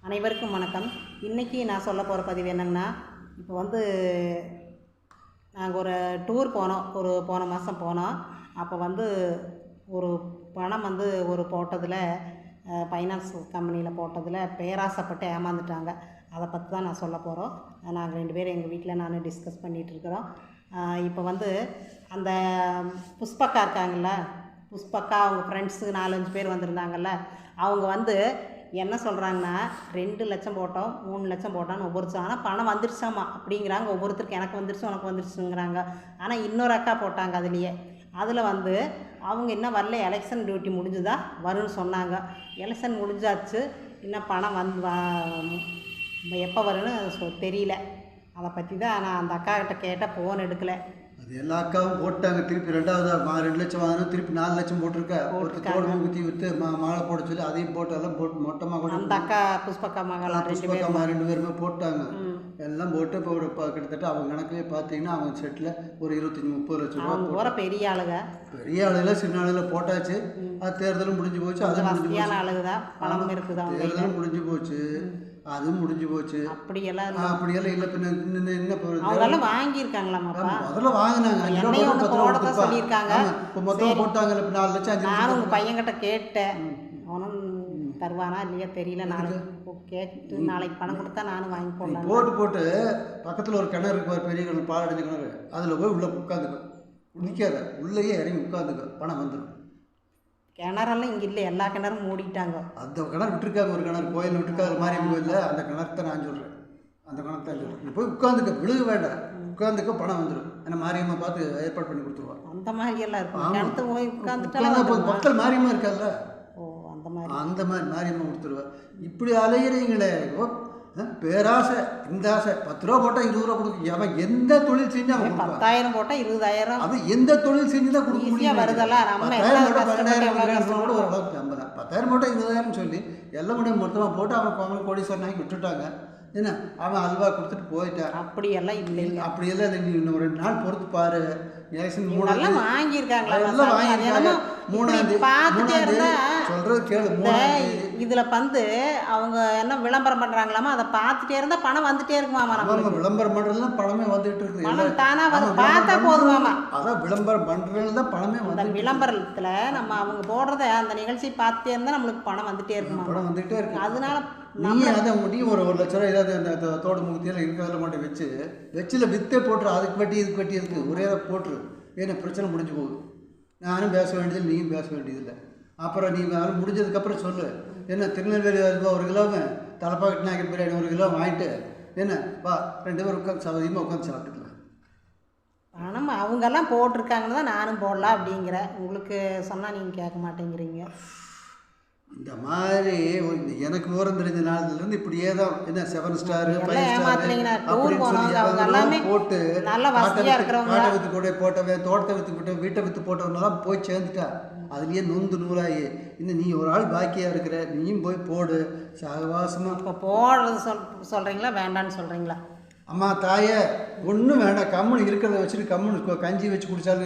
அனைவருக்கும் வணக்கம். இன்றைக்கி நான் சொல்ல போகிற பதிவு என்னென்னா, இப்போ வந்து நாங்கள் ஒரு டூர் போனோம். போன மாதம் போனோம். அப்போ வந்து ஒரு பணம் வந்து போட்டதில் ஃபைனான்ஸ் கம்பெனியில் போட்டதில் பேராசைப்பட்டு ஏமாந்துட்டாங்க. அதை பற்றி தான் நான் சொல்ல போகிறோம். நாங்கள் 2 பேரும் எங்கள் வீட்டில் நான் டிஸ்கஸ் பண்ணிகிட்ருக்குறோம். இப்போ வந்து அந்த புஷ்பக்கா இருக்காங்கள்ல, புஷ்பக்கா அவங்க ஃப்ரெண்ட்ஸு 4-5 பேர் வந்திருந்தாங்கல்ல, அவங்க வந்து என்ன சொல்கிறாங்கன்னா, 2 லட்சம் போட்டோம், 3 லட்சம் போட்டோன்னு ஒவ்வொருத்தரும். ஆனால் பணம் வந்துருச்சாமா அப்படிங்கிறாங்க. ஒவ்வொருத்தருக்கு எனக்கு வந்துருச்சு, உனக்கு வந்துருச்சுங்கிறாங்க. ஆனால் இன்னொரு அக்கா போட்டாங்க அதுலேயே. அதில் வந்து அவங்க இன்னும் வரல, எலெக்ஷன் டியூட்டி முடிஞ்சுதா வரும்னு சொன்னாங்க. எலெக்ஷன் முடிஞ்சாச்சு, இன்னும் பணம் எப்போ வரும்னு தெரியல. அதை பற்றி தான் நான் அந்த அக்கா கிட்ட கேட்டால் ஃபோன் எடுக்கலை. அது எல்லா அக்காவும் போட்டாங்க. திருப்பி 2 லட்சம் வாங்கணும், திருப்பி 4 லட்சம் போட்டிருக்கா. தோடு ஊற்றி விற்று மாலை போட சொல்லி அதையும் போட்டு எல்லாம் போட்டு மொட்டமாக கூட அந்த அக்கா புஷ்பக்கா மகளா 2 பேருமே போட்டாங்க. எல்லாம் போட்டு இப்போ கிட்டத்தட்ட அவங்க கணக்குலேயே பார்த்தீங்கன்னா அவங்க செட்டில் ஒரு 25-30 லட்சம் ரூபா போகிற பெரிய ஆளுங்க. பெரிய ஆளுல சின்ன ஆளுல போட்டாச்சு. அது தேர்தலும் முடிஞ்சு போச்சு. அது ஆளுதான் பணம் இருக்குதா, தேர்தலும் முடிஞ்சு போச்சு, அதுவும் முடிஞ்சு போச்சு. அப்படியெல்லாம் இல்லை. பின்ன என்ன அவங்கெல்லாம் வாங்கியிருக்காங்களாமாப்பா. முதல்ல வாங்கினாங்க, சொல்லியிருக்காங்க. இப்போ மொத்தம் போட்டாங்கல்ல, இப்போ 4 லட்சம் 5 லட்சம். நானும் உங்கள் பையன்கிட்ட கேட்டேன், அவனும் தருவானா இல்லையா தெரியல. நாளைக்கு கேட்டு நாளைக்கு பணம் கொடுத்தா நானும் வாங்கி போடலாம். போட்டு பக்கத்தில் ஒரு கிணறு இருக்கு, பெரிய கிணறு, பால் அடைஞ்ச கிணறு. அதில் போய் உள்ளே உட்காந்துக்க, குடிக்காத, உள்ளேயே இறங்கி உட்காந்துக்க, பணம் வந்துடும். கிணறெல்லாம் இங்கே இல்லை, எல்லா கிணறும் மூடிட்டாங்க. அந்த கிணறு விட்டுருக்காங்க, ஒரு கிணறு கோயில் விட்டுருக்காங்க, மாரியம்மன் கோயிலில். அந்த கிணறு தான் நான் சொல்கிறேன், அந்த கிணறு தான் சொல்கிறேன். நீ போய் உட்காந்துக்க, விழுக வேண்டாம், உட்காந்துக்க, பணம் வந்துடும். ஏன்னா மாரியம்மா பார்த்து ஏற்பாடு பண்ணி கொடுத்துருவாங்க. அந்த மாதிரி எல்லாம் இருக்கும். கிணத்து போய் உட்காந்துட்டா மக்கள் மாரியம்மா இருக்கால்ல, அந்த மாதிரி மாரியம்மா கொடுத்துருவா. இப்படி அலையிறீங்களே, பேராசை, இந்த ஆசை. 10 ரூபா போட்டால் 20 ரூபா கொடுக்கும். அவன் எந்த தொழில் செஞ்சு அவன் 10,000 போட்டால் 20,000. அது எந்த தொழில் செஞ்சு தான் கொடுக்க முடியும். வருதல்ல, 10,000 போட்டால் 12,000 கூட ஒரு அளவுக்கு நம்பலாம். 10,000 போட்டால் 20,000 சொல்லி எல்லாம் முடியும் மொத்தமாக போட்டு அவன் கோடீஸ்வரன் ஆகி விட்டுட்டாங்க. என்ன, அவன் அல்வா கொடுத்துட்டு போயிட்டான். அப்படியெல்லாம் இல்லைங்க. அப்படியெல்லாம் இல்லை. நீ இன்னும் 2 நாள் பொறுத்து பாரு. எலெக்ஷன் 3ஆம் வாங்கியிருக்காங்களா, எல்லாம் வாங்கியிருக்காங்க. 3ஆம் சொல்றது கேளு. இதுல வந்து அவங்க என்ன விளம்பரம் பண்றாங்களாமா, அதை பார்த்துட்டே இருந்தா பணம் வந்துட்டே இருக்குமாமா. நம்ம விளம்பரம் பண்றதுலாம் பணமே வந்துட்டு இருக்கு. பணம் தானா வந்து பார்த்தா போதுமாமா. அதான் விளம்பரம் பண்றதுல தான் பணமே வந்து. அந்த விளம்பரத்துல நம்ம அவங்க போடுறத அந்த நிகழ்ச்சி பார்த்துட்டே இருந்தா நம்மளுக்கு பணம் வந்துட்டே இருக்குமா. பணம் வந்துட்டே இருக்கு. அதனால நீ அதை முடியும் ஒரு 1 லட்ச ரூபா ஏதாவது அந்த தோடு முகத்தியில் இருக்கிறதில் மட்டும் வச்சுல வித்தே போட்டுரு. அதுக்கு வட்டி இதுக்கு வட்டி இருக்குது, ஒரே போட்டுரு. ஏன்னா பிரச்சனை முடிஞ்சு போகுது. நானும் பேச வேண்டியதில்லை, நீயும் பேச வேண்டியதில்லை. அப்புறம் நீ முடிஞ்சதுக்கப்புறம் சொல்லு. என்ன, திருநெல்வேலி ரூபா 1 கிலோவும், தலைப்பாக்கட்டு நாய்க்கு பிரியாணி 1 கிலோ வாங்கிட்டு என்ன வா, 2 பேரும் உட்காந்து சவதியமாக உட்காந்து சாப்பிட்டுக்கலாம். பணம் அவங்கெல்லாம் போட்டிருக்காங்கன்னு தான் நானும் போடலாம் அப்படிங்கிற. உங்களுக்கு சொன்னால் நீங்கள் கேட்க மாட்டேங்கிறீங்க. இந்த மாதிரி எனக்கு விவரம் தெரிஞ்ச நாள்லேருந்து இப்படியே தான். என்ன 7 ஸ்டார் 5 ஸ்டார் போட்டு காட்டை வித்து கூட போட்டவன், தோட்டத்தை வித்து போட்டவன், வீட்டை வித்து போட்டவனெல்லாம் போய் சேர்ந்துட்டா. அதுலேயே நொந்து நூலாகி இன்னும் நீ ஒரு ஆள் பாக்கியாக இருக்கிற, நீயும் போய் போடு சகவாசமாக. இப்போ போடுறது சொல்கிறீங்களா வேண்டான்னு சொல்கிறீங்களா? அம்மா தாயே, ஒன்றும் வேண்டாம், கம்முன்னு இருக்கிறத வச்சுட்டு கம்முன்னு கஞ்சி வச்சு குடித்தாலும்